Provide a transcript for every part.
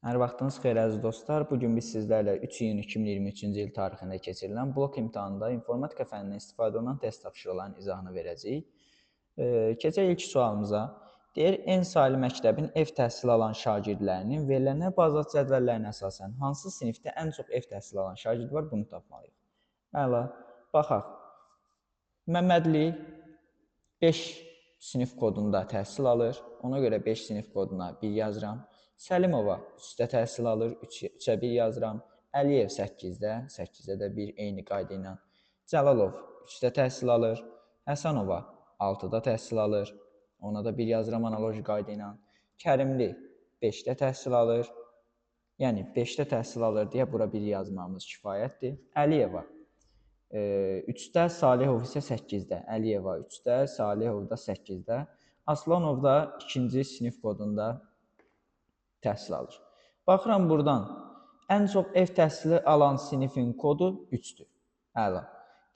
Hər vaxtınız xeyir əziz dostlar. Bugün biz sizlərlə 3 iyun 2023-cü il tarixində keçirilən blok imtahanında informatika fənnindən istifadə olunan test tapşırıqlarının izahını verəcəyik. Keçək ilk sualımıza. Deyir, N saylı məktəbin ev təhsili alan şagirdlərinin verilənə bazat cədvəllərinə əsasən hansı sinifdə ən çox ev təhsili alan şagird var, bunu tapmalıyıq. Əla, baxaq. Məmmədli 5 sinif kodunda təhsil alır. Ona görə 5 sinif koduna 1 yazıram. Səlimova 3-də təhsil alır, 3-ə 1 yazıram. Əliyev 8-də, 8-də də 1 eyni qayda ilə. Cəlalov 3-də təhsil alır. Həsənova 6-da təhsil alır. Ona da 1 yazıram analoji qayda ilə. Kərimli 5-də təhsil alır. Yəni 5-də təhsil alır deyə bura 1 yazmamız kifayətdir. Əliyeva 3-də, Salihov isə 8-də. Əliyeva 3-də, Salihov da 8-də. Aslanov da 2-ci sinif kodunda təhsil alır. Baxıram buradan, ən çox ev təhsili alan sinifin kodu 3-dür. Əla.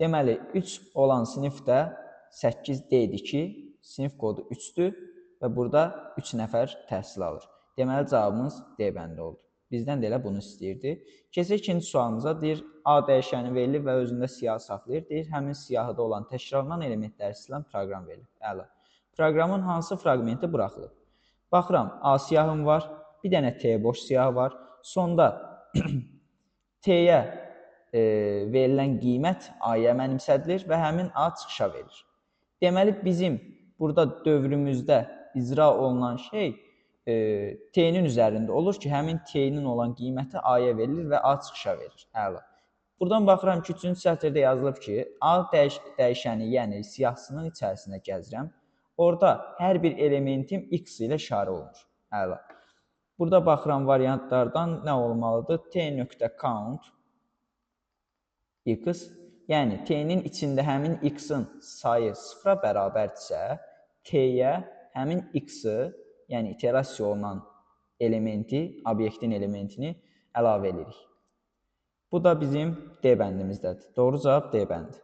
Deməli, 3 olan sinifdə 8 deyildi ki, sinif kodu 3-dür və burada 3 nəfər təhsil alır. Deməli, cavabımız D bəndi oldu. Bizdən də elə bunu istəyirdi. Keçək ikinci sualımıza. Deyir, A dəyişəni verilir və özündə siyahı saxlayır. Deyir, həmin siyahıda olan təkrarlanan elementləri silən proqram verilir. Əla. Proqramın hansı fraqmenti buraxılıb? Baxıram, A siyahım var, bir dənə T boş siyahı var. Sonda T-yə verilən qiymət A-ya mənimsədilir və həmin A çıxışa verir. Deməli, bizim burada dövrümüzdə icra olunan şey T-nin üzərində olur ki, həmin T-nin olan qiyməti A-ya verilir və A çıxışa verir. Əla. Buradan baxıram ki, 3-cü sətirdə yazılıb ki, A dəyişəni, yəni siyahısının içərisində gəzirəm. Orada hər bir elementim X ilə işarə olunur. Əla. Burada baxıram variantlardan nə olmalıdır? T.count X, yəni T-nin içində həmin X-in sayı 0-a bərabərdirsə, T-yə həmin X-i, yəni iterasiya olunan elementi, obyektin elementini əlavə edirik. Bu da bizim D bəndimizdədir. Doğru cavab D bəndi.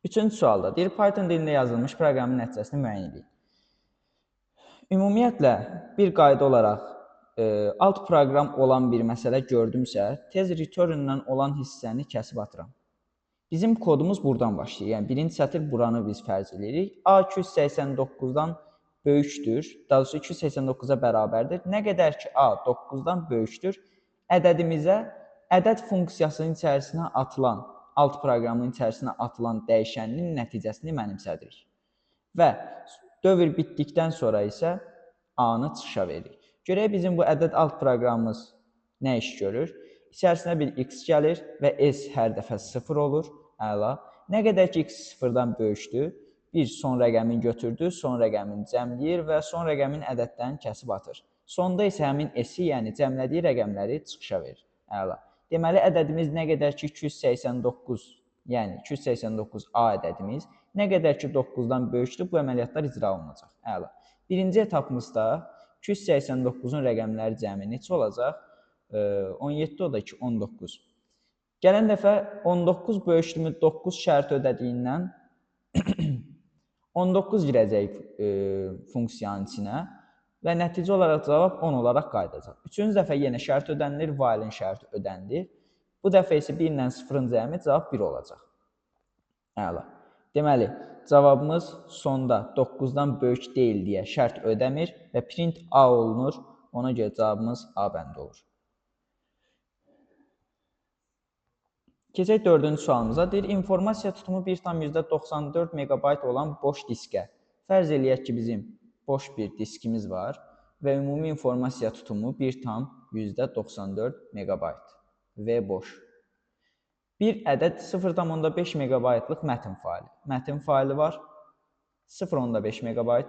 Üçüncü sualda deyir, Python dilində yazılmış proqramın nəticəsini müəyyən edin. Ümumiyyətlə, bir qayda olaraq alt proqram olan bir məsələ gördümsə, tez return-dən olan hissəni kəsib atıram. Bizim kodumuz buradan başlayır. Yəni, birinci sətir buranı biz fərz edirik. A 289-dan böyükdür, daha doğrusu 289-a bərabərdir. Nə qədər ki, A 9-dan böyükdür, ədədimizə ədəd funksiyasının içərisinə atılan, alt proqramın içərisinə atılan dəyişəninin nəticəsini mənimsədirik. Və dövr bitdikdən sonra isə A-nı çıxışa veririk. Görək bizim bu ədəd alt proqramımız nə iş görür? İçərisinə bir X gəlir və S hər dəfə 0 olur. Əla. Nə qədər ki, X 0-dan böyükdür, bir son rəqəmin götürdü, son rəqəmin cəmləyir və son rəqəmin ədəddən kəsib atır. Sonda isə həmin S-i, yəni cəmlədiyi rəqəmləri çıxışa verir. Əla. Deməli, ədədimiz nə qədər ki, 289, yəni 289A ədədimiz, nə qədər ki, 9-dan böyükdür, bu əməliyyatlar icra olunacaq. Əla. Birinci etapımızda 289-un rəqəmləri cəmi neçə olacaq? 17 o da ki, 19. Gələn dəfə 19 böyükdürmü 9 şərti ödədiyindən 19 girəcək funksiyanın içinə və nəticə olaraq cavab 10 olaraq qayıdacaq. Üçüncü dəfə yenə şərt ödənilir, while-in şərti ödənilir. Bu dəfə isə 1 ilə 0-ın cəmi cavab 1 olacaq. Əla. Deməli, cavabımız sonda 9-dan böyük deyil deyə şərt ödəmir və print A olunur. Ona görə cavabımız A bəndi olur. Keçək 4-cü sualımıza. Deyir, informasiya tutumu 1,94 MB olan boş diskə. Fərz eləyək ki, bizim boş bir diskimiz var və ümumi informasiya tutumu 1,94 MB və boş. Bir ədəd 0,5 MB-lıq mətin faylı. Mətin faylı var. 0,5 MB.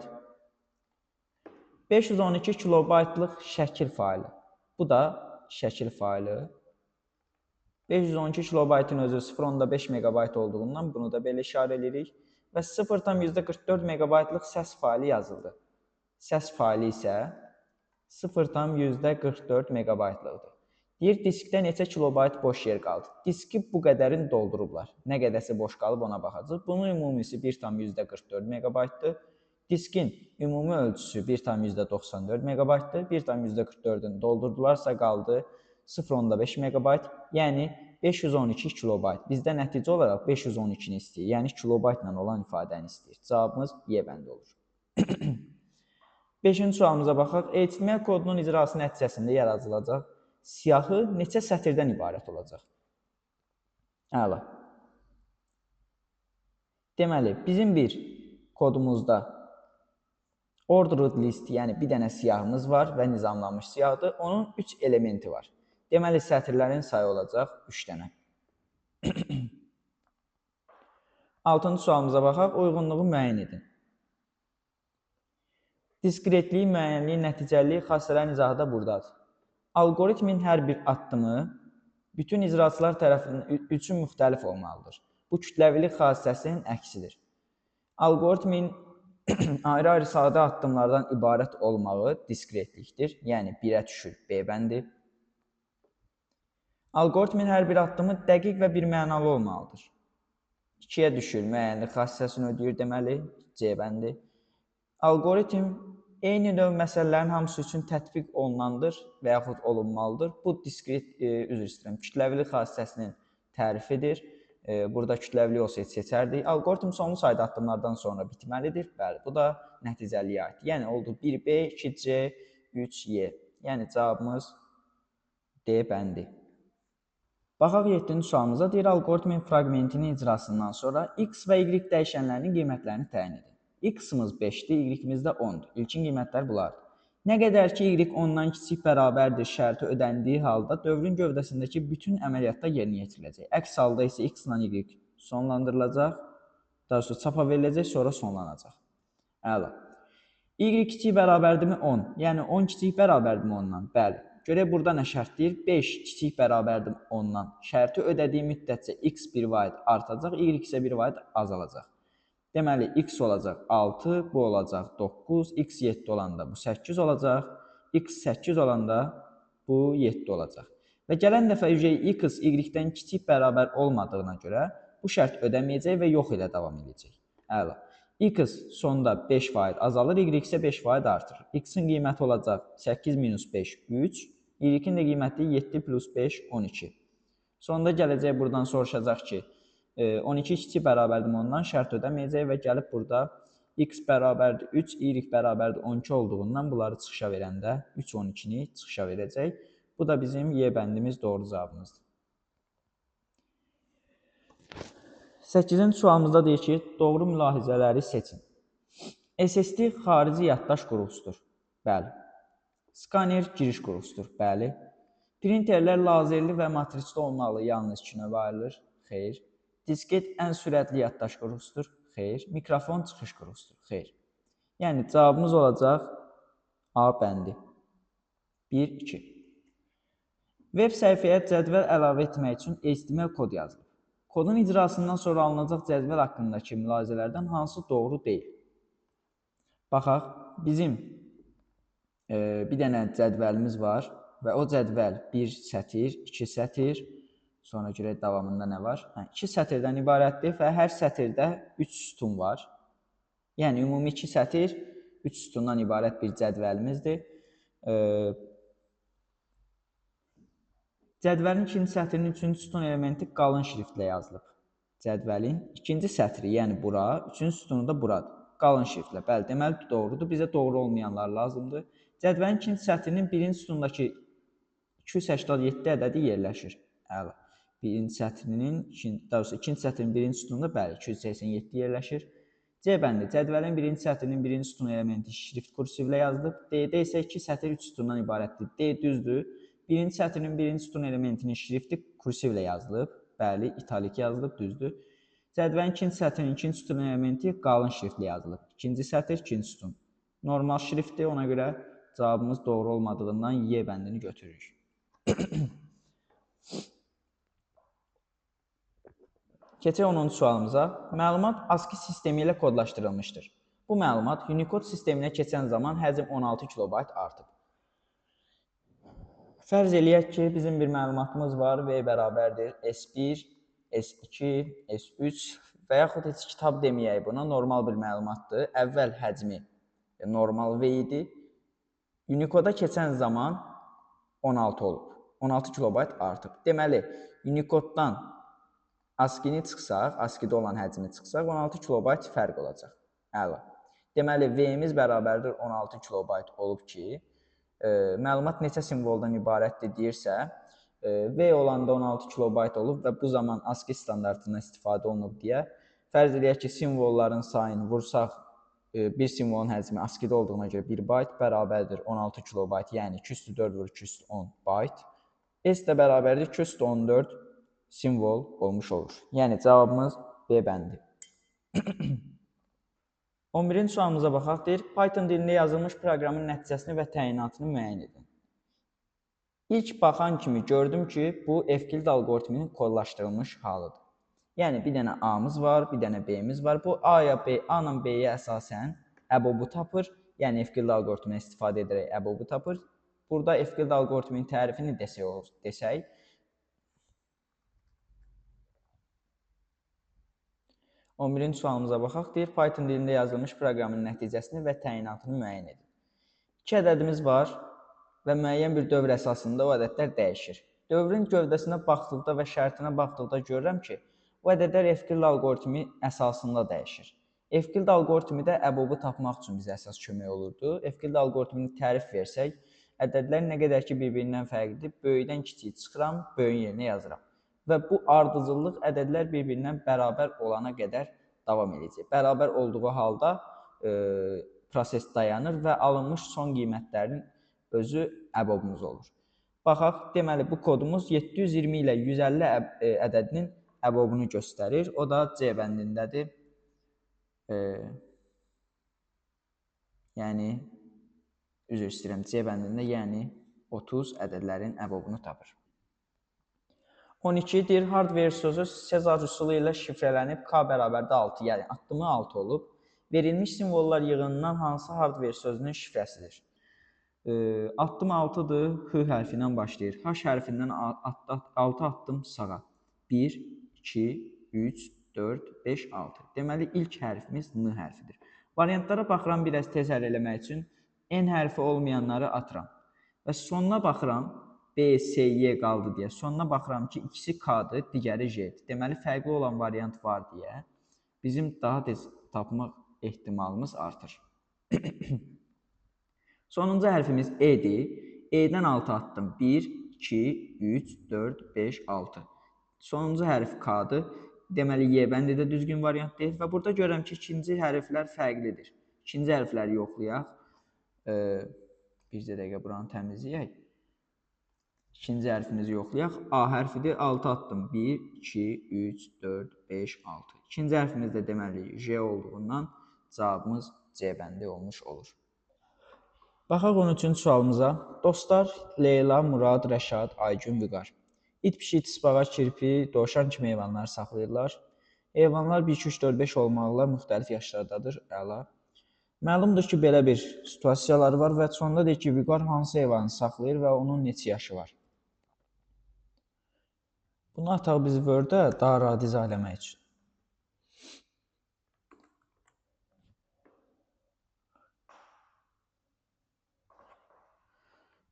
512 kilobaytlıq şəkil faylı. Bu da şəkil faylı. 512 kilobaytın özü 0,5 MB olduğundan bunu da belə işarə edirik. Və 0,44 MB-lıq səs faylı yazıldı. Səs faylı isə 0,44 MB-lıqdır. Deyir, diskdə neçə kilobayt boş yer qaldı? Diski bu qədərin doldurublar. Nə qədərsə boş qalıb ona baxacaq. Bunun ümumisi 1,44 MB-dır. Diskin ümumi ölçüsü 1,94 megabaytdır. 1,44'ünü doldurdularsa qaldı 0,5 megabayt, yəni 512 kilobayt. Bizdə nəticə olaraq 512-ni istəyir, yəni kilobaytla olan ifadəni istəyir. Cavabımız Y bəndi olur. 5-ci sualımıza baxaq. HTML kodunun icrası nəticəsində yaradılacaq siyahı neçə sətirdən ibarət olacaq? Əla. Deməli, bizim bir kodumuzda ordered list, yəni bir dənə siyahımız var və nizamlanmış siyahıdır. Onun 3 elementi var. Deməli, sətirlərin sayı olacaq 3 dənə. 6-cı sualımıza baxaq. Uyğunluğu müəyyən edin. Diskretliyi, müəyyənliyi, nəticəliyi, xassələrin izahı da buradadır. Algoritmin hər bir addımı bütün icraçılar tərəfindən üçün müxtəlif olmalıdır. Bu kütləvilik xassəsinin əksidir. Algoritmin ayrı-ayrı sadə addımlardan ibarət olmağı diskretlikdir, yəni 1-ə düşür B bəndi. Algoritmin hər bir addımı dəqiq və bir mənalı olmalıdır. 2-yə düşür müəyyənlik xassəsini ödəyir, deməli C bəndi. Algoritm eyni növ məsələlərin hamısı üçün tətbiq olunandır və yaxud olunmalıdır. Bu kütləvilik xassəsinin tərifidir. Burada kütləvilik olsaydı seçərdik. Algoritm sonlu sayda addımlardan sonra bitməlidir. Bəli, bu da nəticəliyə aid. Yəni oldu 1B, 2C, 3Y. Yəni cavabımız D bəndi. Baxaq 7-ci sualımıza. Deyir, algoritmin fraqmentinin icrasından sonra X və Y dəyişənlərinin qiymətlərini təyin edin. X-imiz 5-dir, Y-imiz də 10-dur. İlkin qiymətlər bunlardır. Nə qədər ki, Y ondan kiçik bərabərdir şərti ödəndiyi halda dövrün gövdəsindəki bütün əməliyyatlar yerinə yetiriləcək. Əks halda isə X ilə Y sonlandırılacaq, daha sonra çapa veriləcək, sonra sonlanacaq. Əla. Y kiçik bərabərdirmi 10? Yəni 10 kiçik bərabərdirmi 10-dan? Bəli. Görək burada nə şərt deyir? 5 kiçik bərabərdir 10-dan. Şərti ödədiyi müddətcə X 1 vaid artacaq, Y isə 1 vaid azalacaq. Deməli, X olacaq 6, bu olacaq 9, X 7 olanda bu 8 olacaq, X 8 olanda bu 7 olacaq. Və gələn dəfə X Y-dən kiçik bərabər olmadığına görə bu şərt ödəməyəcək və yox ilə davam edəcək. Əla. X sonda 5% azalır, Y isə 5% artır. X-in qiyməti olacaq 8 minus 5, 3. Y-in də qiyməti 7 plus 5, 12. Sonda gələcək buradan soruşacaq ki, 12 kiçik bərabərdir ondan şərt ödəməyəcək və gəlib burada X bərabərdir 3, Y bərabərdir 12 olduğundan bunları çıxışa verəndə 3, 12-ni çıxışa verəcək. Bu da bizim Y bəndimiz doğru cavabımızdır. 8-ci sualımızda deyir ki, doğru mülahizələri seçin. SSD xarici yaddaş qurğusudur. Bəli. Skaner giriş qurğusudur. Bəli. Printerlər lazerli və matricli olmalı, yalnız 2 növə ayrılır. Xeyr. Disket ən sürətli yaddaş qurğusudur. Xeyr. Mikrofon çıxış qurğusudur. Xeyr. Yəni cavabımız olacaq A bəndi. 1, 2. Web səhifəyə cədvəl əlavə etmək üçün HTML kod yazılır. Kodun icrasından sonra alınacaq cədvəl haqqındakı mülahizələrdən hansı doğru deyil? Baxaq, bizim bir dənə cədvəlimiz var və o cədvəl 1 sətir, 2 sətir, sonra görək davamında nə var? 2 sətirdən ibarətdir və hər sətirdə 3 sütun var. Yəni, ümumi 2 sətir, 3 sütundan ibarət bir cədvəlimizdir. Cədvəlin ikinci sətrinin 3-cü sütun elementi qalın şriftlə yazılıb. Cədvəlin ikinci sətri, yəni bura, 3-cü sütunu da buradır. Qalın şriftlə. Bəli, deməli doğrudur. Bizə doğru olmayanlar lazımdır. Cədvəlin ikinci sətrinin birinci sütundakı 287 ədədi yerləşir. Əla. Birinci sətrinin, ikinci sətrinin birinci sütununda bəli, 287 yerləşir. C bəndi. Cədvəlin birinci sətrinin birinci sütun elementi şrift kursivlə yazılıb. D-də isə 2 sətr 3 sütundan ibarətdir. D düzdür. Birinci sətrinin birinci sütun elementinin şrifti kursivlə yazılıb. Bəli, italik yazılıb, düzdür. Cədvəlin ikinci sətrinin ikinci sütun elementi qalın şriftlə yazılıb. İkinci sətr, ikinci sütun. Normal şriftdir, ona görə cavabımız doğru olmadığından Y bəndini götürürük. Keçək 10-cu sualımıza. Məlumat ASCII sistemi ilə kodlaşdırılmışdır. Bu məlumat Unicode sisteminə keçən zaman həcm 16 kilobayt artıb. Fərz eləyək ki, bizim bir məlumatımız var. V bərabərdir S1, S2, S3 və yaxud heç kitab deməyək buna, normal bir məlumatdır. Əvvəl həcmi normal V idi. Unicode'a keçən zaman 16 olub. 16 kilobayt artıb. Deməli, Unicode'dan ASCII-ni çıxsaq, ASCII-də olan həcmi çıxsaq, 16 kilobayt fərq olacaq. Əla. Deməli, V-miz bərabərdir 16 kilobayt olub ki, məlumat neçə simvoldan ibarətdir deyirsə, V olanda 16 kilobayt olub və bu zaman ASCII standartından istifadə olunub deyə, fərz edək ki, simvolların sayını vursaq, bir simvolun həcmi ASCII-də olduğuna görə 1 bayt bərabərdir 16 kilobayt, yəni 2 üstü 4 vur 2 üstü 10 bayt. S də bərabərdir 2 üstü 14 simvol olmuş olur. Yəni, cavabımız B bəndi. 11-ci sualımıza baxaq. Deyir, Python dilində yazılmış proqramın nəticəsini və təyinatını müəyyən edin. İlk baxan kimi gördüm ki, bu F-kild algoritminin kodlaşdırılmış halıdır. Yəni, bir dənə A-mız var, bir dənə B-miz var. Bu A-ya A-la B-yə əsasən əbobu tapır. Yəni, F-kild algoritminə istifadə edərək əbobu tapır. Burada F-kild algoritminin tərifini desək, birinci sualımıza baxaq. Deyir, Python dilində yazılmış proqramın nəticəsini və təyinatını müəyyən edin. 2 ədədimiz var və müəyyən bir dövr əsasında o ədədlər dəyişir. Dövrün gövdəsinə baxdıqda və şərtinə baxdıqda görürəm ki, o ədədlər F-kild algoritmi əsasında dəyişir. F-kild algoritmi də əbobu tapmaq üçün bizə əsas kömək olurdu. F-kild algoritmini tərif versək, ədədlər nə qədər ki, bir-birindən fərqlidir, böyükdən kiçiyi çıxıram, böyüyün yerinə yazıram. Və bu ardıcıllıq ədədlər bir-birindən bərabər olana qədər davam edəcək. Bərabər olduğu halda proses dayanır və alınmış son qiymətlərin özü əbobumuz olur. Baxaq, deməli, bu kodumuz 720 ilə 150 ədədinin əbobunu göstərir. O da C bəndindədir. Yəni, üzr istəyirəm, C bəndində, yəni 30 ədədlərin əbobunu tapır. 12 deyir, hardware sözü Sezar üsulu ilə şifrələnib K bərabərdə 6, yəni addımı 6 olub. Verilmiş simvollar yığınından hansı hardware sözünün şifrəsidir? Addım 6-dır, H hərfi ilə başlayır. H hərfindən 6 addım sağa. 1, 2, 3, 4, 5, 6. Deməli, ilk hərfimiz N hərfidir. Variantlara baxıram, biraz tez həll eləmək üçün N hərfi olmayanları atıram. Və sonuna baxıram, B, S, Y qaldı deyə. Sonuna baxıram ki, ikisi K-dır, digəri J-dir. Deməli, fərqli olan variant var deyə bizim daha tez tapmaq ehtimalımız artır. Sonuncu hərfimiz E-dir. E-dən 6 addım. 1, 2, 3, 4, 5, 6. Sonuncu hərf K-dır. Deməli, Y bəndi də düzgün variant deyil. Və burada görürəm ki, ikinci hərflər fərqlidir. İkinci hərfləri yoxlayaq. Bircə dəqiqə buranı təmizləyək. İkinci hərfimizi yoxlayaq. A hərfidir. 6 addım. 1, 2, 3, 4, 5, 6. İkinci hərfimiz də deməli J olduğundan cavabımız C bəndi olmuş olur. Baxaq 13-cü sualımıza. Dostlar Leyla, Murad, Rəşad, Aygün, Vüqar. İt, pişik, tısbağa, kirpi, dovşan kimi heyvanlar saxlayırlar. Heyvanlar 1, 2, 3, 4, 5 olmaqla müxtəlif yaşlardadır. Əla. Məlumdur ki, belə bir situasiyalar var və sonunda deyir ki, Vüqar hansı heyvanı saxlayır və onun neçə yaşı var? Bunu ataq biz Word-ə daha rahat izah eləmək üçün.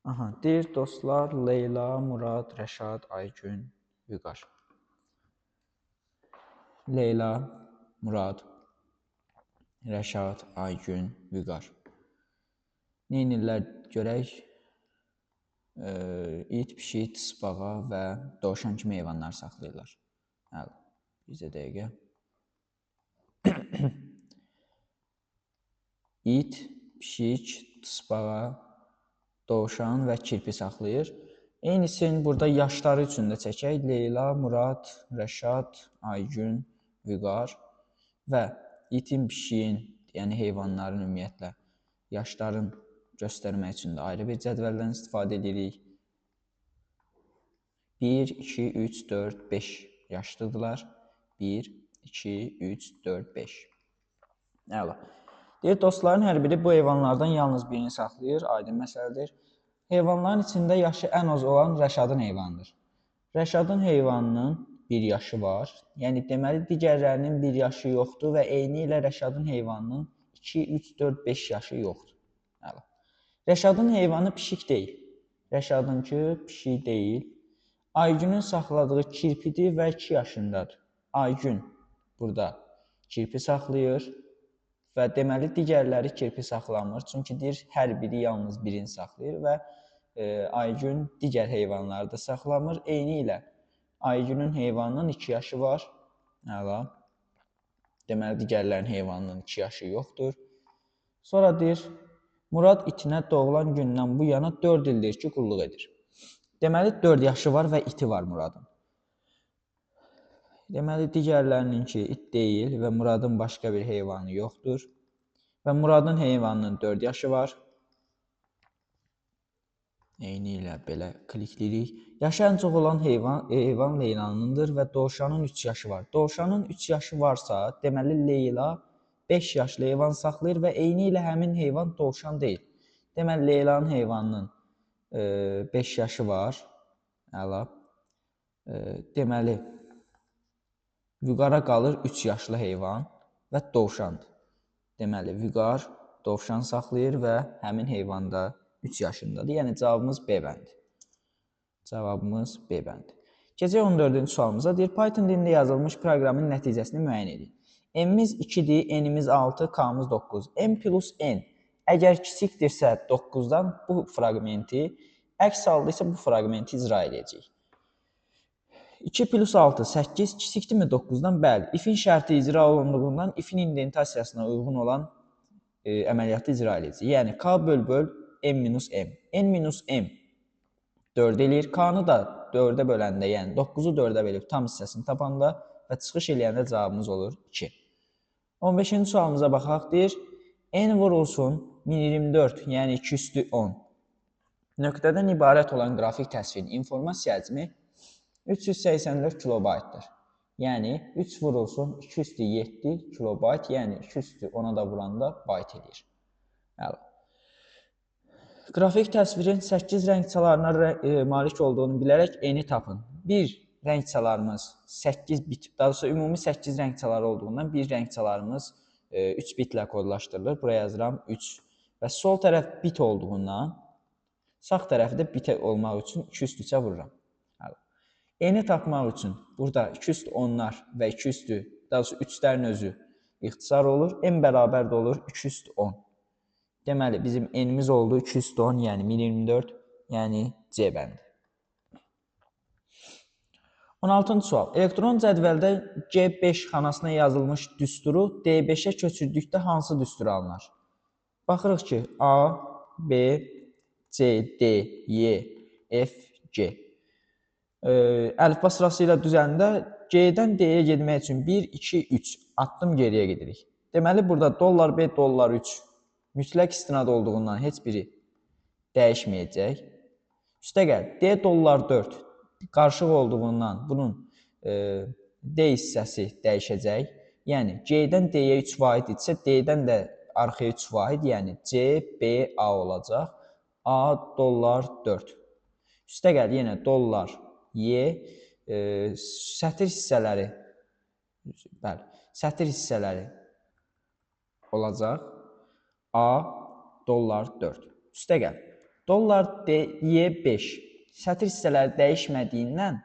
Aha, deyir dostlar Leyla, Murad, Rəşad, Aygün, Vüqar. Leyla, Murad, Rəşad, Aygün, Vüqar. Neynirlər görək? İt, pişik, tısbağa və dovşan kimi heyvanlar saxlayırlar. Hələ, bizə dəqiqə. İt, pişik, tısbağa, dovşan və kirpi saxlayır. Eynisini burada yaşları üçün də çəkək. Leyla, Murad, Rəşad, Aygün, Vüqar və itin, pişiyin, yəni heyvanların ümumiyyətlə yaşların göstərmək üçün də ayrı bir cədvəldən istifadə edirik. 1, 2, 3, 4, 5 yaşlıdırlar. 1, 2, 3, 4, 5. Əla. Deyir, dostların hər biri bu heyvanlardan yalnız birini saxlayır, aydın məsələdir. Heyvanların içində yaşı ən az olan Rəşadın heyvanıdır. Rəşadın heyvanının 1 yaşı var. Yəni deməli digərlərinin 1 yaşı yoxdur və eyni ilə Rəşadın heyvanının 2, 3, 4, 5 yaşı yoxdur. Əla. Rəşadın heyvanı pişik deyil. Rəşadınki pişik deyil. Aygünün saxladığı kirpidir və 2 yaşındadır. Aygün burada kirpi saxlayır və deməli digərləri kirpi saxlamır. Çünki deyir hər biri yalnız birini saxlayır və Aygün digər heyvanları da saxlamır. Eyni ilə Aygünün heyvanının 2 yaşı var. Əla. Deməli digərlərinin heyvanının 2 yaşı yoxdur. Sonra deyir Murad itinə doğulan gündən bu yana 4 ildir ki, qulluq edir. Deməli 4 yaşı var və iti var Muradın. Deməli digərlərininki it deyil və Muradın başqa bir heyvanı yoxdur. Və Muradın heyvanının 4 yaşı var. Eyni ilə belə klikləyirik. Yaşı ən çox olan heyvan Leylanındır və Dovşanın 3 yaşı var. Dovşanın 3 yaşı varsa, deməli Leyla 5 yaşlı heyvan saxlayır və eyni ilə həmin heyvan dovşan deyil. Deməli Leylanın heyvanının 5 yaşı var. Əla. Deməli Vüqara qalır 3 yaşlı heyvan və dovşandır. Deməli Vüqar dovşan saxlayır və həmin heyvan da 3 yaşındadır. Yəni cavabımız B bəndi. Cavabımız B bəndi. Keçək 14-cü sualımıza. Deyir Python dilində yazılmış proqramın nəticəsini müəyyən edin. N'imiz 2-dir, N'imiz 6, K'mız 9. N plus N əgər kiçikdirsə 9-dan bu fraqmenti, əks halda isə bu fraqmenti icra edəcəyik. 2 plus 6, 8 kiçikdirmi 9-dan? Bəli. If'in şərti icra olunduğundan if'in indentasiyasına uyğun olan əməliyyatı icra edəcəyik. Yəni K böl N minus M. N minus M 4 eləyir. K-nı da 4-ə böləndə, yəni 9-u 4-ə bölüb tam hissəsini tapanda və çıxış eləyəndə cavabımız olur 2. 15-ci sualımıza baxaq. Deyir, N vurulsun 1024, yəni 2 üstü 10. Nöqtədən ibarət olan qrafik təsvirin informasiya həcmi 384 kilobaytdır. Yəni 3 vurulsun 2 üstü 7 kilobayt, yəni 2 üstü 10-a da vuranda bayt edir. Əla. Qrafik təsvirin 8 rəngçalarına malik olduğunu bilərək N-i tapın. Bir rəngçalarımız 8 bit, daha doğrusu ümumi 8 rəngçaları olduğundan bir rəngçalarımız 3 bitlə kodlaşdırılır. Buraya yazıram 3 və sol tərəf bit olduğundan sağ tərəfi də bit olmaq üçün 2 üstü 3-ə vururam. N-i tapmaq üçün burada 2 üstü 10'lar və 2 üstü, daha doğrusu 3'lərin özü ixtisar olur. N bərabər də olur 2 üstü 10. Deməli, bizim N'imiz oldu 2 üstü 10, yəni 1024, yəni C bəndi. 16-cı sual. Elektron cədvəldə G5 xanasına yazılmış düsturu D5-ə köçürdükdə hansı düstur alınır? Baxırıq ki, A, B, C, D, Y, F, G. Əlifba sırası ilə düzəndə G-dən D-yə getmək üçün 1, 2, 3 addım geriyə gedirik. Deməli, burada dollar B, dollar 3 mütləq istinad olduğundan heç biri dəyişməyəcək. Üstəgəl, D dollar 4 qarışıq olduğundan bunun D hissəsi dəyişəcək. Yəni, G-dən D-yə 3 vahid etsə, D-dən də arxaya 3 vahid, yəni C, B, A olacaq. A dollar 4. Üstəgəl, yenə dollar Y, sətir hissələri, bəli, sətir hissələri olacaq. A dollar 4. Üstəgəl, dollar Y5 sətir hissələri dəyişmədiyindən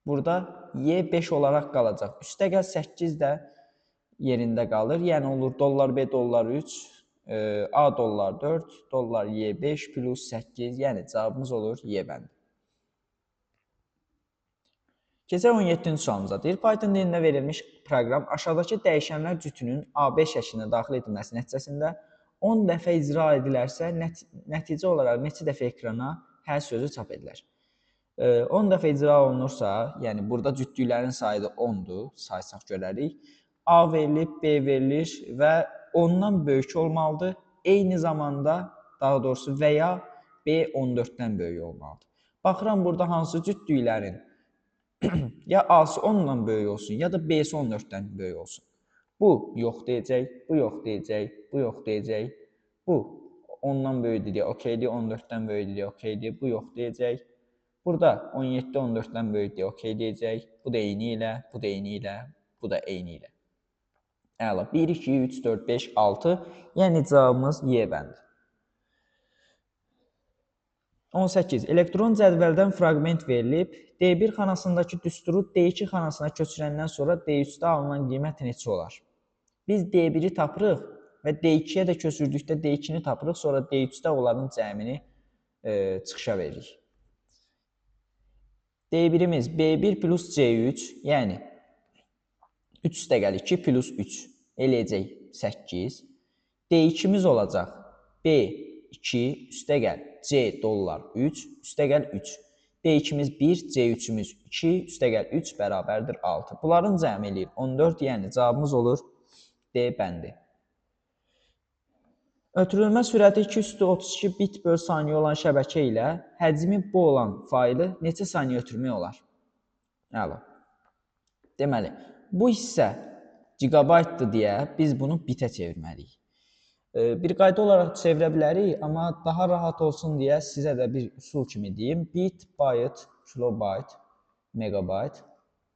burada Y5 olaraq qalacaq. Üstəgəl 8 də yerində qalır. Yəni olur dollar B dollar 3, A dollar 4, dollar Y5 plus 8. Yəni cavabımız olur Y bəndi. Keçək 17-ci sualımıza. Deyir, Python dilində verilmiş proqram aşağıdakı dəyişənlər cütünün A5 şəklinə daxil edilməsi nəticəsində 10 dəfə icra edilərsə, nəticə olaraq neçə dəfə ekrana hər sözü çap edilir? 10 dəfə icra olunursa, yəni burada cütlüklərin sayı da 10-dur, saysaq görərik. A verilir, B verilir və 10-dan böyük olmalıdır. Eyni zamanda, daha doğrusu və ya B 14-dən böyük olmalıdır. Baxıram, burada hansı cütlüklərin ya A'sı 10-dan böyük olsun, ya da B'si 14-dən böyük olsun. Bu yox deyəcək, bu yox deyəcək, bu yox deyəcək. Bu 10-dan böyükdür deyə okeydir, 14-dən böyükdür deyə okeydir, bu yox deyəcək. Burada 17 14-dən böyükdür, okey deyəcək. Bu da eyni ilə, bu da eyni ilə, bu da eyni ilə. Əla. 1, 2, 3, 4, 5, 6. Yəni cavabımız Y bəndi. 18. Elektron cədvəldən fraqment verilib. D1 xanasındakı düsturu D2 xanasına köçürəndən sonra D3-də alınan qiymət neçə olar? Biz D1-i tapırıq və D2-yə də köçürdükdə D2-ni tapırıq, sonra D3-də onların cəmini çıxışa veririk. D1-imiz B1 plus C3, yəni 3 üstəgəl 2 plus 3 eləyəcək 8. D2-miz olacaq B2 üstəgəl C dollar 3 üstəgəl 3. D2-miz 1, C3-ümüz 2 üstəgəl 3 bərabərdir 6. Bunların cəmi eləyir 14, yəni cavabımız olur D bəndi. Ötürülmə sürəti 232 bit böl saniyə olan şəbəkə ilə həcmi bu olan faylı neçə saniyə ötürmək olar? Əla. Deməli, bu hissə gigabaytdır deyə biz bunu bitə çevirməliyik. Bir qayda olaraq çevirə bilərik, amma daha rahat olsun deyə sizə də bir üsul kimi deyim. Bit, bayt, kilobayt, megabayt,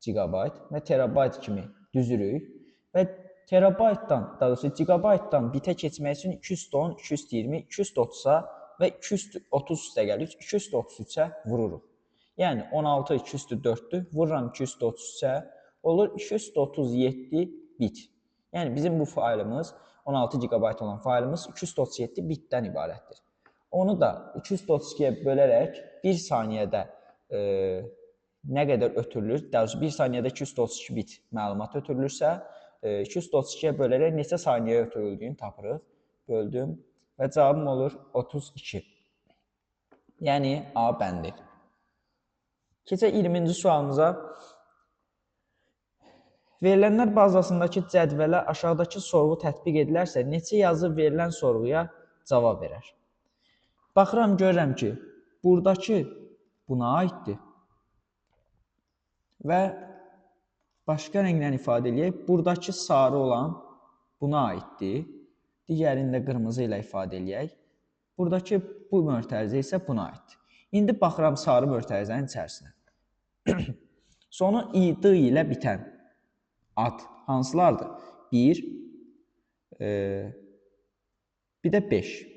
gigabayt və terabayt kimi düzürük və terabaytdan, daha doğrusu gigabaytdan bitə keçmək üçün 210, 220, 230-a və 230 üstəgəl 233-ə vururuq. Yəni 16 204-dür, vururam 233-ə, olur 237 bit. Yəni bizim bu faylımız 16 GB olan faylımız 237 bitdən ibarətdir. Onu da 232-yə bölərək 1 saniyədə nə qədər ötürülür? Daha doğrusu 1 saniyədə 232 bit məlumat ötürülürsə, 232-yə bölərək neçə saniyəyə ötürüldüyünü tapırıq. Böldüm və cavabım olur 32. Yəni A bəndi. Keçək 20-ci sualımıza. Verilənlər bazasındakı cədvələ aşağıdakı sorğu tətbiq edilərsə, neçə yazı verilən sorğuya cavab verər? Baxıram, görürəm ki, buradakı buna aiddir və başqa rənglə ifadə edək. Buradakı sarı olan buna aiddir. Digərini də qırmızı ilə ifadə edək. Buradakı bu mötərizə isə buna aiddir. İndi baxıram sarı mötərizənin içərisinə. Sonu ID ilə bitən ad hansılardır? 1, bir də 5.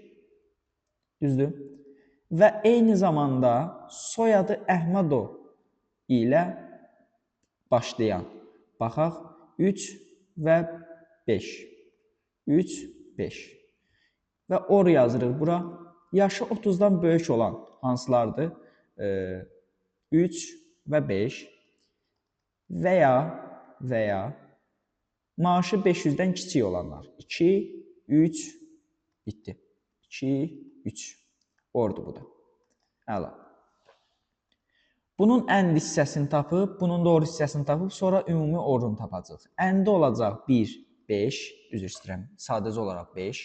Düzdür? Və eyni zamanda soyadı Əhmədov ilə başlayan. Baxaq, 3 və 5. 3, 5. Və or yazırıq bura. Yaşı 30-dan böyük olan hansılardır? 3 və 5 və ya maaşı 500-dən kiçik olanlar. 2, 3, bitdi. 2, 3. Ordur bu da. Əla. Bunun ən hissəsini tapıb, bunun doğru hissəsini tapıb, sonra ümumi orunu tapacaq. Əndə olacaq 1, 5, üzr istəyirəm, sadəcə olaraq 5.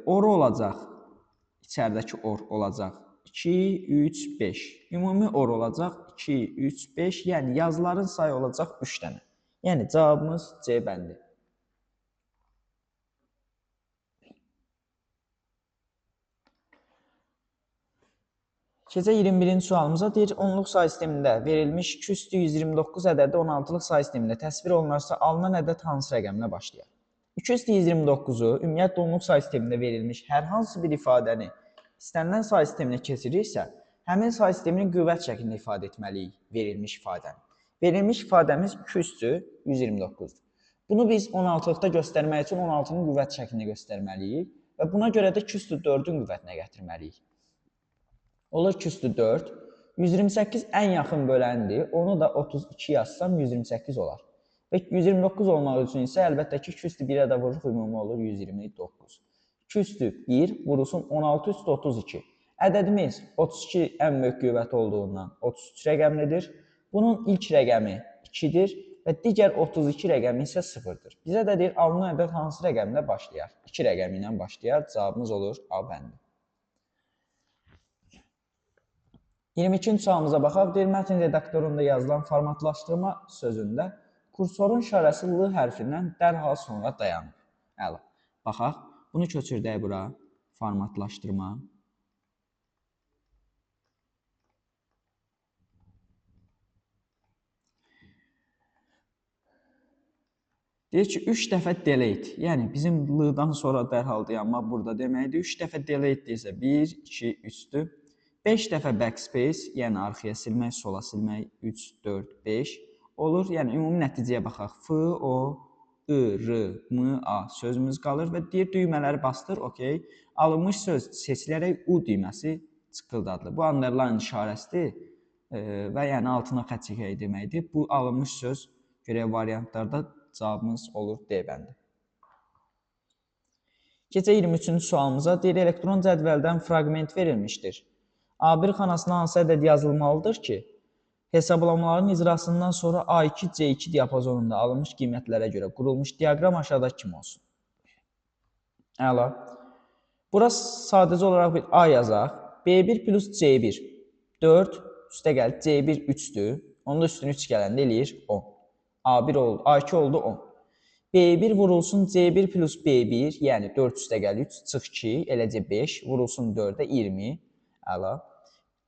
Oru olacaq, içəridəki or olacaq 2, 3, 5. Ümumi or olacaq 2, 3, 5. Yəni yazıların sayı olacaq 3 dənə. Yəni cavabımız C bəndi. Keçək 21-ci sualımıza deyir, onluq say sistemində verilmiş 229 ədədi 16-lıq say sistemində təsvir olunarsa alınan ədəd hansı rəqəmlə başlayar? 229-u ümumiyyətlə onluq say sistemində verilmiş hər hansı bir ifadəni istənilən say sisteminə keçirirsə, həmin say sistemini qüvvət şəklində ifadə etməliyik verilmiş ifadəni. Verilmiş ifadəmiz 2/129-dur. Bunu biz 16-lıqda göstərmək üçün 16-nın qüvvət şəklində göstərməliyik və buna görə də 2/4-ün qüvvətinə gətirməliyik. Olur 2/4. 128 ən yaxın böləndir. Onu da 32 yazsam 128 olar. Və 129 olmaq üçün isə əlbəttə ki 2/1-ə də vururuq, ümumi olur 129. 2/1 vurulsun 16/32. Ədədimiz 32 ən böyük qüvvət olduğundan 33 rəqəmlidir. Bunun ilk rəqəmi 2-dir və digər 32 rəqəmi isə 0-dır. Bizə də deyir, alınan ədəd hansı rəqəmlə başlayar? 2 rəqəmi ilə başlayar. Cavabımız olur A bəndi. 22-ci sualımıza baxaq. Deyir, mətn redaktorunda yazılan formatlaşdırma sözündə kursorun işarəsi L hərfindən dərhal sonra dayanır. Əla. Baxaq. Bunu köçürdək bura. Formatlaşdırma. Deyir ki, 3 dəfə delete, yəni bizim l-dan sonra dərhal dayanma burada deməkdir. 3 dəfə delete deyirsə 1, 2, 3-dür. 5 dəfə backspace, yəni arxaya silmək, sola silmək, 3, 4, 5 olur. Yəni ümumi nəticəyə baxaq. F, O, I, R, M, A sözümüz qalır və deyir düymələri bastır, okey. Alınmış söz seçilərək U düyməsi çıxıldadılır. Bu underline işarəsidir və yəni altına xətt çəkək deməkdir. Bu alınmış söz görək variantlarda cavabımız olur D bəndi. Keçək 23-cü sualımıza. Deyir, elektron cədvəldən fraqment verilmişdir. A1 xanasına hansı ədəd yazılmalıdır ki, hesablamaların icrasından sonra A2, C2 diapazonunda alınmış qiymətlərə görə qurulmuş diaqram aşağıda kimi olsun? Əla. Burası sadəcə olaraq bir A yazaq. B1 plus C1 4, üstə gəl C1 3-dür. Onun da üstünü 3 gələndə eləyir 10. A1 oldu, A2 oldu 10. B1 vurulsun C1 plus B1, yəni 4 üstə gəl 3, çıx 2, eləcə 5, vurulsun 4-ə 20. Əla.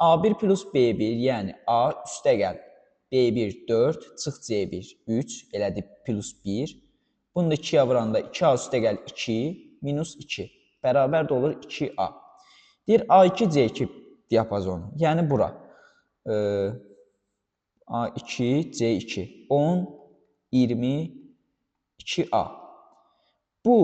A1 plus B1, yəni A üstə gəl B1 4, çıx C1 3, elədi plus 1. Bunu da 2-yə vuranda 2A üstə gəl 2, minus 2. Bərabər də olur 2A. Deyir A2, C2 diapazonu, yəni bura. A2, C2, 10, 20, 2A. Bu,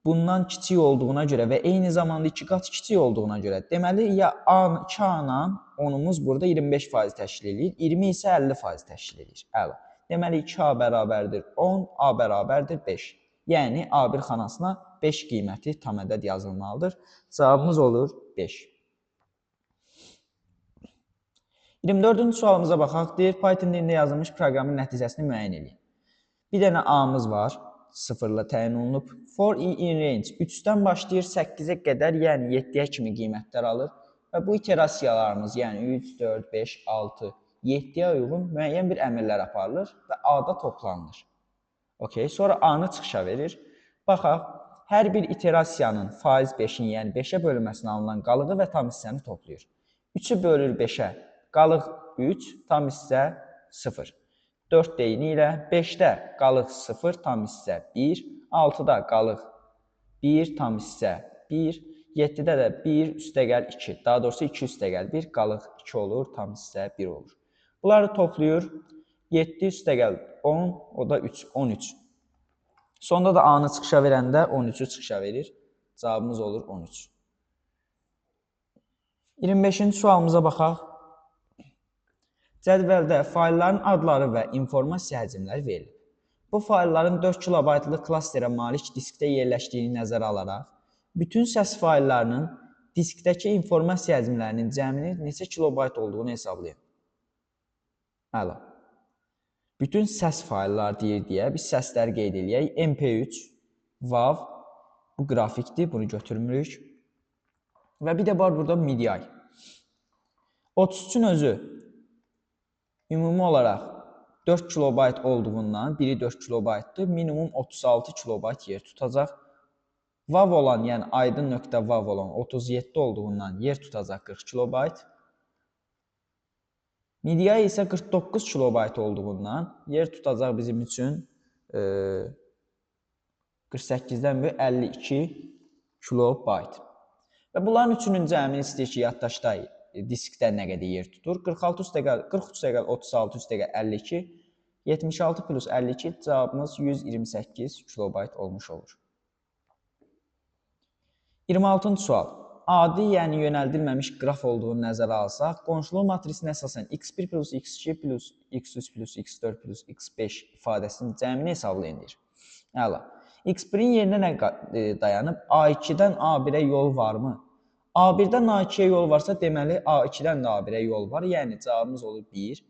bundan kiçik olduğuna görə və eyni zamanda 2 qat kiçik olduğuna görə deməli, ya 2A-la 10-umuz burada 25% təşkil edir, 20 isə 50% təşkil edir. Əla. Deməli, 2A bərabərdir 10, A bərabərdir 5. Yəni, A1 xanasına 5 qiyməti tam ədəd yazılmalıdır. Cavabımız olur 5. 24-cü sualımıza baxaq. Deyir, Python dilində yazılmış proqramın nəticəsini müəyyən edin. Bir dənə A-mız var, 0-la təyin olunub. For i in range 3-dən başlayır 8-ə qədər, yəni 7-yə kimi qiymətlər alır. Və bu iterasiyalarımız, yəni 3, 4, 5, 6, 7-yə uyğun müəyyən bir əmrlər aparılır və A-da toplanılır. Okay. Sonra A-nı çıxışa verir. Baxaq, hər bir iterasiyanın faiz 5-in, yəni 5-ə bölünməsindən alınan qalığı və tam hissəni toplayır. 3-ü bölür 5-ə, qalıq 3, tam hissə 0. 4 deyini ilə 5-də qalıq 0, tam hissə 1, 6-da qalıq 1, tam hissə 1, 7-də də 1 üstə gəl 2, daha doğrusu 2 üstə gəl 1, qalıq 2 olur, tam hissə 1 olur. Bunları toplayır, 7 üstə gəl 10, o da 3, 13. Sonda da A-nı çıxışa verəndə 13-ü çıxışa verir, cavabımız olur 13. 25-ci sualımıza baxaq. Cədvəldə faylların adları və informasiya həcmləri verilir. Bu faylların 4 kilobaytlıq klasterə malik diskdə yerləşdiyini nəzərə alaraq, bütün səs fayllarının diskdəki informasiya həcmlərinin cəminin neçə kilobayt olduğunu hesablayın. Əla. Bütün səs fayllar deyir deyə biz səsləri qeyd edək. MP3, WAV, bu qrafikdir, bunu götürmürük. Və bir də var burada MIDI. 33-ün özü ümumi olaraq 4 kilobayt olduğundan, biri 4 kilobaytdır, minimum 36 kilobayt yer tutacaq. WAV olan, yəni aydın.wav olan 37 olduğundan yer tutacaq 40 kilobayt. MIDI isə 49 kilobayt olduğundan yer tutacaq bizim üçün 48-dən 52 kilobayt. Və bunların üçünün cəmini istəyir ki, yaddaşda diskdə nə qədər yer tutur? 43 üstə gəl 36 üstə gəl 52, 76 plus 52 cavabımız 128 kilobayt olmuş olur. 26-cı sual. Adi, yəni yönəldilməmiş qraf olduğunu nəzərə alsaq, qonşuluq matrisinə əsasən x1 plus x2 plus x3 plus x4 plus x5 ifadəsinin cəmini hesablayın. Əla. x1-in yerinə nə dayanıb? A2-dən A1-ə yol varmı? A1-dən A2-yə yol varsa, deməli A2-dən də A1-ə yol var. Yəni, cavabımız olur 1.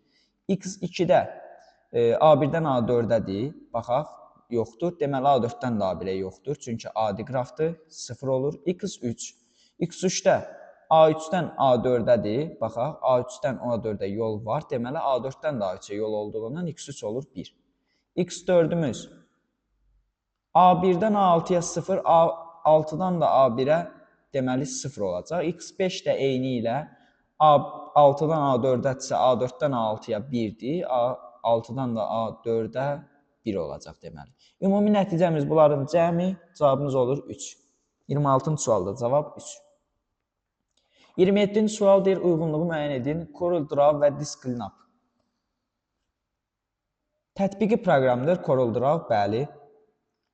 X2-də A1-dən A4-dədir. Baxaq, yoxdur. Deməli, A4-dən də A1-ə yoxdur. Çünki adi qrafdır, 0 olur. X3. X3-də A3-dən A4-dədir. Baxaq, A3-dən A4-ə yol var. Deməli, A4-dən də A3-ə yol olduğundan X3 olur 1. X4-ümüz A1-dən A6-ya 0, A6-dan da A1-ə deməli 0 olacaq. X5 də eyni ilə A6-dan A4-dədirsə, A4-dən A6-ya 1-dir. A6-dan da A4-ə 1 olacaq deməli. Ümumi nəticəmiz bunların cəmi, cavabımız olur 3. 26-cı sualda cavab 3. 27-ci sual deyir, uyğunluğu müəyyən edin. CorelDRAW və Disclinap. Tətbiqi proqramdır CorelDRAW, bəli.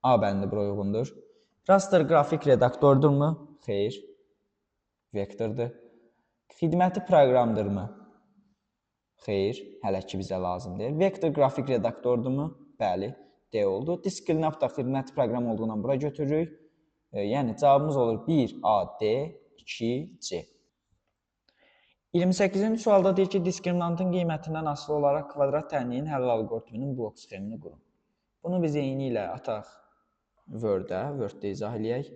A bəndi bura uyğundur. Raster qrafik redaktordurmu? Xeyr. Vektordur. Xidməti proqramdırmı? Xeyr, hələ ki bizə lazım deyil. Vektor qrafik redaktordurmu? Bəli, D oldu. Disclinap da xidməti proqram olduğundan bura götürürük. Yəni cavabımız olur 1A, D, 2, C. 28-ci sualda deyir ki, diskriminantın qiymətindən asılı olaraq kvadrat tənliyin həll algoritminin blok sxemini qurun. Bunu biz eyni ilə ataq Word-də izah eləyək.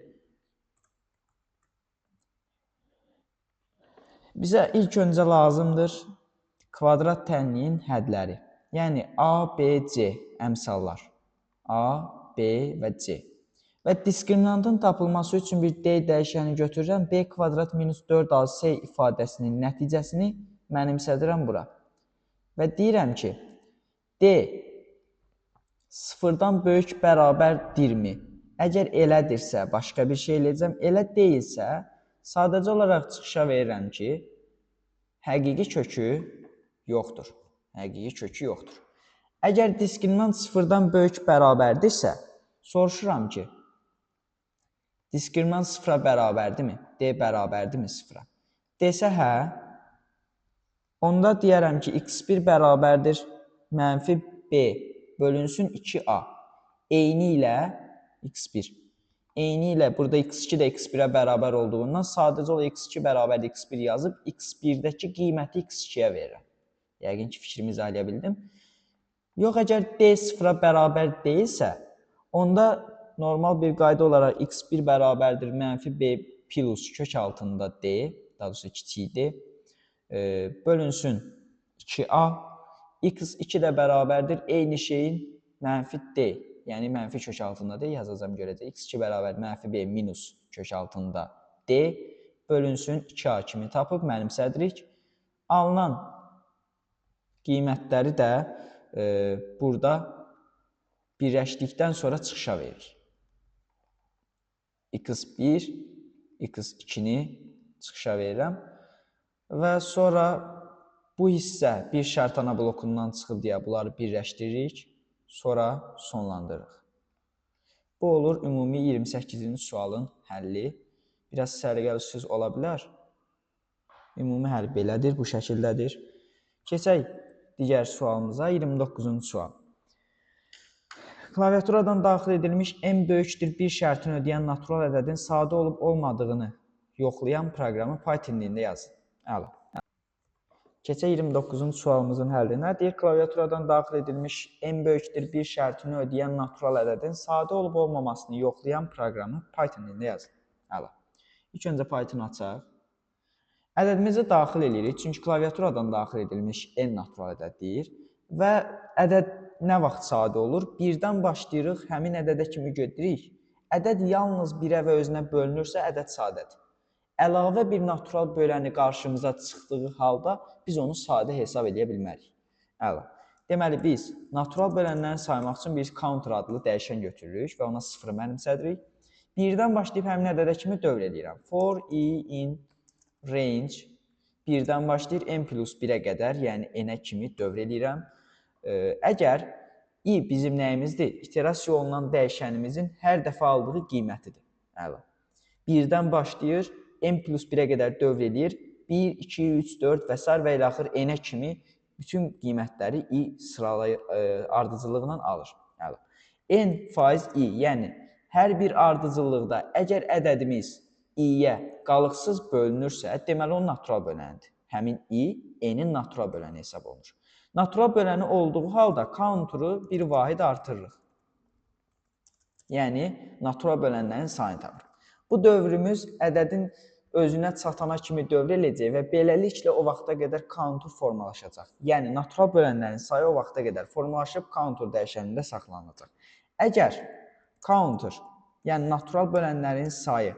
Bizə ilk öncə lazımdır kvadrat tənliyin hədləri. Yəni A, B, C əmsallar. A, B və C. Və diskriminantın tapılması üçün bir D dəyişəni götürürəm. B kvadrat minus 4AC ifadəsinin nəticəsini mənimsədirəm bura. Və deyirəm ki, D sıfırdan böyük bərabərdirmi? Əgər elədirsə, başqa bir şey eləyəcəm. Elə deyilsə, sadəcə olaraq çıxışa verirəm ki, həqiqi kökü yoxdur. Həqiqi kökü yoxdur. Əgər diskriminant sıfırdan böyük bərabərdirsə, soruşuram ki, diskriminant sıfıra bərabərdirmi? D bərabərdirmi sıfıra? Desə hə, onda deyərəm ki, x1 bərabərdir mənfi B bölünsün 2A. Eyni ilə x1. Eyni ilə burada x2 də x1-ə bərabər olduğundan sadəcə olaraq x2 bərabərdir x1 yazıb x1-dəki qiyməti x2-yə verirəm. Yəqin ki, fikrimi izah edə bildim. Yox, əgər D sıfıra bərabər deyilsə, onda normal bir qayda olaraq x1 bərabərdir mənfi B plus kök altında D, daha doğrusu kiçik D, bölünsün 2A, x2 də bərabərdir eyni şeyin mənfi D, yəni mənfi kök altında D yazacağım görəcək. x2 bərabər mənfi B minus kök altında D, bölünsün 2A kimi tapıb mənimsədirik. Alınan qiymətləri də burada birləşdikdən sonra çıxışa verir. x1, x2-ni çıxışa verirəm və sonra bu hissə bir şərtana blokundan çıxıb deyə bunları birləşdiririk, sonra sonlandırırıq. Bu olur ümumi 28-ci sualın həlli. Biraz sərgəli söz ola bilər. Ümumi həll belədir, bu şəkildədir. Keçək digər sualımıza, 29-cu sual. Klaviaturadan daxil edilmiş en böyükdür bir şərtini ödəyən natural ədədin sadə olub olmadığını yoxlayan proqramı Python dilində yazın. Əla. Keçək 29-cu sualımızın həllinə. Deyir, klaviaturadan daxil edilmiş en böyükdür bir şərtini ödəyən natural ədədin sadə olub olmamasını yoxlayan proqramı Python dilində yazın. Əla. İlk öncə Python açaq. Ədədimizi daxil edirik, çünki klaviaturadan daxil edilmiş en natural ədəd deyir və ədəd nə vaxt sadə olur? 1-dən başlayırıq, həmin ədədə kimi götürürük. Ədəd yalnız 1-ə və özünə bölünürsə, ədəd sadədir. Əlavə bir natural böləni qarşımıza çıxdığı halda biz onu sadə hesab edə bilmərik. Əla. Deməli, biz natural bölənlərini saymaq üçün bir counter adlı dəyişən götürürük və ona 0-ı mənimsədirik. 1-dən başlayıb həmin ədədə kimi dövr edirəm. For i in range 1-dən başlayır n plus 1-ə qədər, yəni n-ə kimi dövr edirəm. Əgər i bizim nəyimizdir? İterasiya olunan dəyişənimizin hər dəfə aldığı qiymətidir. Əla. 1-dən başlayır, n plus 1-ə qədər dövr edir. 1, 2, 3, 4 və s. və ilə axır n-ə kimi bütün qiymətləri i ardıcıllıqla alır. Əla. N faiz i, yəni hər bir ardıcıllıqda əgər ədədimiz i-yə qalıqsız bölünürsə, deməli o natural bölənidir. Həmin i, n-in natural böləni hesab olunur. Natural böləni olduğu halda counturu bir vahid artırırıq. Yəni, natural bölənlərin sayını tapır. Bu dövrümüz ədədin özünə çatana kimi dövr eləyəcək və beləliklə o vaxta qədər counter formalaşacaq. Yəni, natural bölənlərin sayı o vaxta qədər formalaşıb counter dəyişənində saxlanılacaq. Əgər counter, yəni natural bölənlərin sayı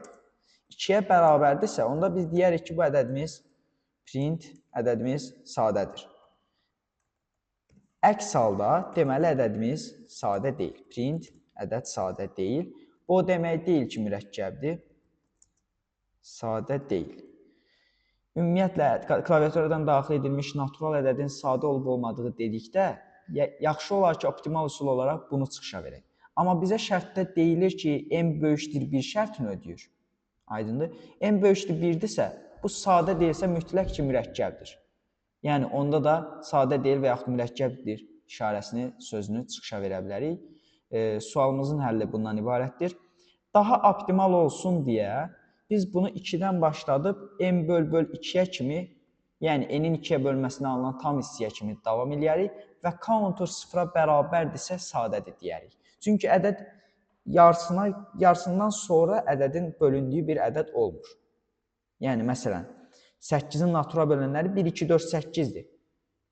2-yə bərabərdirsə, onda biz deyərik ki, bu ədədimiz print, ədədimiz sadədir. Əks halda deməli ədədimiz sadə deyil. Print ədəd sadə deyil. Bu o demək deyil ki, mürəkkəbdir. Sadə deyil. Ümumiyyətlə, klaviaturadan daxil edilmiş natural ədədin sadə olub-olmadığı dedikdə, yaxşı olar ki, optimal üsul olaraq bunu çıxışa verək. Amma bizə şərtdə deyilir ki, n böyükdür 1 şərtini ödəyir. Aydındır? N böyükdür 1-dirsə, bu sadə deyilsə mütləq ki, mürəkkəbdir. Yəni, onda da sadə deyil və yaxud mürəkkəbdir işarəsini, sözünü çıxışa verə bilərik. Sualımızın həlli bundan ibarətdir. Daha optimal olsun deyə biz bunu 2-dən başladıb n böl 2-yə kimi, yəni n-in 2-yə bölməsindən alınan tam hissəyə kimi davam edərik və counter 0-a bərabərdirsə sadədir deyərik. Çünki ədəd yarısından sonra ədədin bölündüyü bir ədəd olmur. Yəni, məsələn, 8-in natural bölünənləri 1, 2, 4, 8-dir.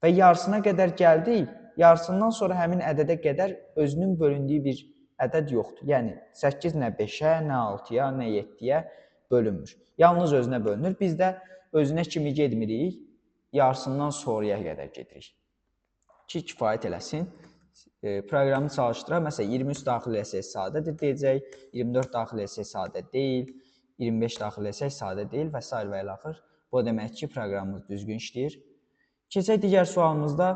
Və yarısına qədər gəldik, yarısından sonra həmin ədədə qədər özünün bölündüyü bir ədəd yoxdur. Yəni, 8 nə 5-ə, nə 6-ya, nə 7-yə bölünmür. Yalnız özünə bölünür. Biz də özünə kimi getmirik, yarısından sonraya qədər gedirik. Ki, kifayət eləsin. Proqramı çalışdıraq. Məsələn, 23 daxil etsək sadədir deyəcək, 24 daxil etsək sadə deyil, 25 daxil etsək sadə deyil və s. və ilə axır. Bu demək ki, proqramımız düzgün işləyir. Keçək digər sualımızda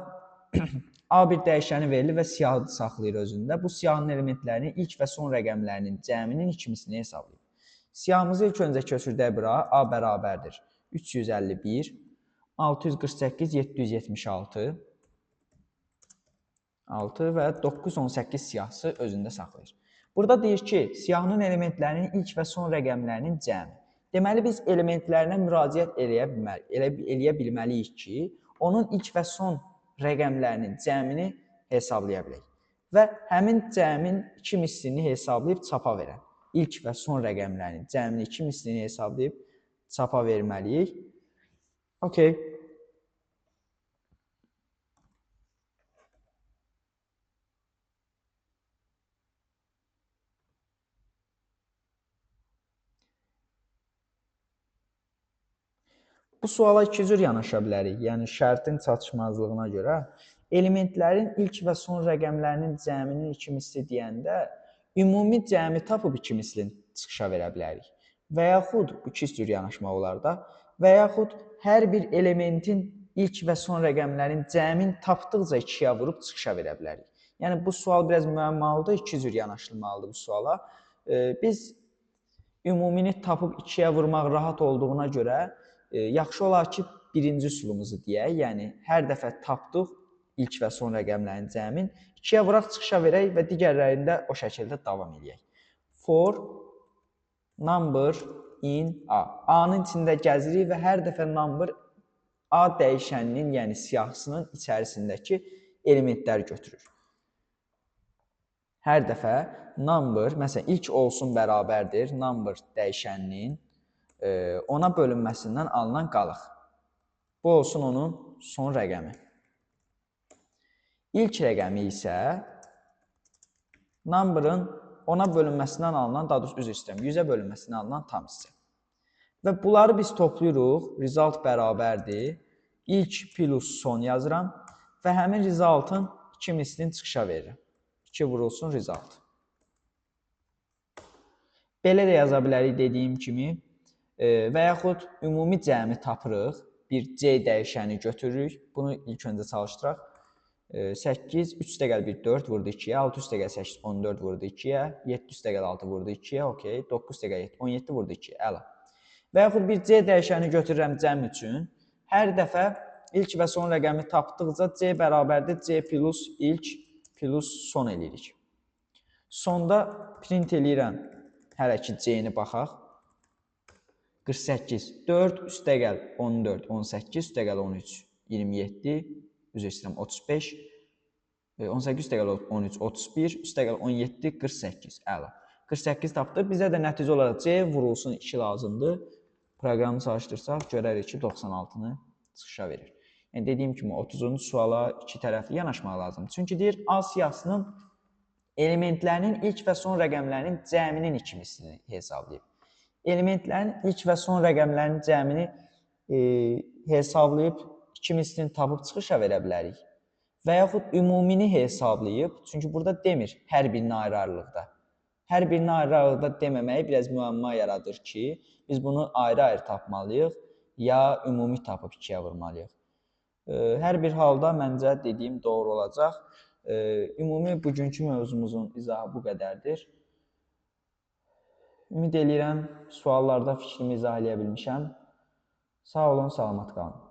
A1 dəyişəni verilir və siyahı saxlayır özündə. Bu siyahının elementlərinin ilk və son rəqəmlərinin cəminin ikimisini hesablayır. Siyahımızı ilk öncə köçürdək bura. A bərabərdir 351, 648, 776, 6 və 918 siyahısı özündə saxlayır. Burada deyir ki, siyahının elementlərinin ilk və son rəqəmlərinin cəmi. Deməli, biz elementlərinə müraciət eləyə bilməliyik ki, onun ilk və son rəqəmlərinin cəmini hesablaya bilək. Və həmin cəmin iki mislini hesablayıb çapa verək. İlk və son rəqəmlərinin cəmini iki mislini hesablayıb çapa verməliyik. Okey. Bu suala iki cür yanaşa bilərik. Yəni, şərtin çatışmazlığına görə elementlərin ilk və son rəqəmlərinin cəminin iki misli deyəndə ümumi cəmi tapıb iki mislini çıxışa verə bilərik. Və yaxud, iki cür yanaşma olar da, və yaxud hər bir elementin ilk və son rəqəmlərin cəmin tapdıqca ikiyə vurub çıxışa verə bilərik. Yəni, bu sual biraz müəmmalıdır, iki cür yanaşılmalıdır bu suala. Biz ümumini tapıb ikiyə vurmaq rahat olduğuna görə yaxşı olar ki, birinci üsulumuzu deyək, yəni hər dəfə tapdıq ilk və son rəqəmlərin cəmin, ikiyə vuraq çıxışa verək və digərlərində o şəkildə davam edək. For number in A. A-nın içində gəzirik və hər dəfə number A dəyişəninin, yəni siyahısının içərisindəki elementlər götürür. Hər dəfə number, məsələn, ilk olsun bərabərdir, number dəyişəninin ona bölünməsindən alınan qalıq. Bu olsun onun son rəqəmi. İlk rəqəmi isə number'ın ona bölünməsindən alınan, daha doğrusu üzr istəyirəm, 100-ə bölünməsindən alınan tam hissə. Və bunları biz toplayırıq, result bərabərdir, ilk plus son yazıram və həmin resultın iki mislini çıxışa veririm. 2 vurulsun result. Belə də yaza bilərik dediyim kimi. Və yaxud ümumi cəmi tapırıq, bir C dəyişəni götürürük, bunu ilk öncə çalışdıraq. 8, 3 üstəgəl 1, 4 vurdu 2-yə, 6 üstəgəl 8, 14 vurdu 2-yə, 7 üstəgəl 6 vurdu 2-yə, okey, 9 üstəgəl 7, 17 vurdu 2-yə, əla. Və yaxud bir C dəyişəni götürürəm cəm üçün, hər dəfə ilk və son rəqəmi tapdıqca C bərabərdir, C plus ilk plus son eləyirik. Sonda print eləyirəm, hələ ki C-ni baxaq. 48, 4 üstəgəl 14, 18 üstəgəl 13, 27, üzr istəyirəm 35, 18 üstəgəl 13, 31, üstəgəl 17, 48, əla. 48 tapdıq, bizə də nəticə olaraq C vurulsun 2 lazımdır. Proqramı çalışdırsaq, görərik ki, 96-nı çıxışa verir. Yəni, dediyim kimi, 30-cu suala iki tərəfli yanaşmaq lazımdır. Çünki deyir, A siyahısının elementlərinin ilk və son rəqəmlərinin cəminin iki mislini hesablayıb. Elementlərin ilk və son rəqəmlərinin cəmini hesablayıb iki mislini tapıb çıxışa verə bilərik. Və yaxud ümumini hesablayıb, çünki burada demir hər birini ayrı-ayrılıqda. Hər birini ayrı-ayrılıqda deməməyi biraz müəmma yaradır ki, biz bunu ayrı-ayrı tapmalıyıq, ya ümumi tapıb 2-yə vurmalıyıq. Hər bir halda məncə dediyim doğru olacaq. Ümumi bugünkü mövzumuzun izahı bu qədərdir. Ümid edirəm, suallarda fikrimi izah edə bilmişəm. Sağ olun, salamat qalın.